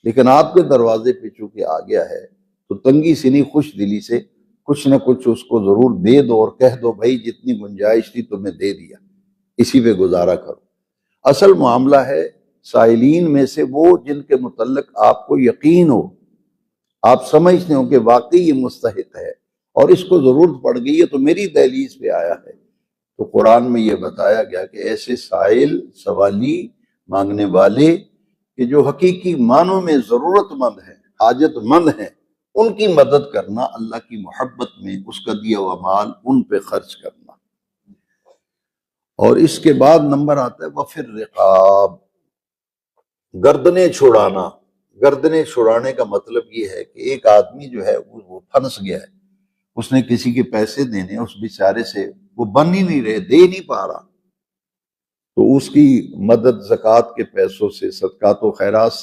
لیکن آپ کے دروازے پہ چونکہ آ گیا ہے تو تنگی سینی خوش دلی سے کچھ نہ کچھ اس کو ضرور دے دو، اور کہہ دو بھائی جتنی گنجائش تھی تمہیں دے دیا، اسی پہ گزارا کرو۔ اصل معاملہ ہے سائلین میں سے وہ جن کے متعلق آپ کو یقین ہو، آپ سمجھتے ہو کہ واقعی یہ مستحق ہے اور اس کو ضرورت پڑ گئی ہے تو میری دہلیز پہ آیا ہے، تو قرآن میں یہ بتایا گیا کہ ایسے سائل، سوالی، مانگنے والے کہ جو حقیقی معنوں میں ضرورت مند ہیں، حاجت مند ہیں، ان کی مدد کرنا، اللہ کی محبت میں اس کا دیا ہوا مال ان پہ خرچ کرنا۔ اور اس کے بعد نمبر آتا ہے وفی الرقاب، گردنیں چھڑانا۔ گردنیں چھڑانے کا مطلب یہ ہے کہ ایک آدمی جو ہے وہ پھنس گیا ہے، اس نے کسی کے پیسے دینے، اس بیچارے سے وہ بن ہی نہیں رہے، دے نہیں پا رہا، تو اس کی مدد زکوٰۃ کے پیسوں سے، صدقات و خیرات سے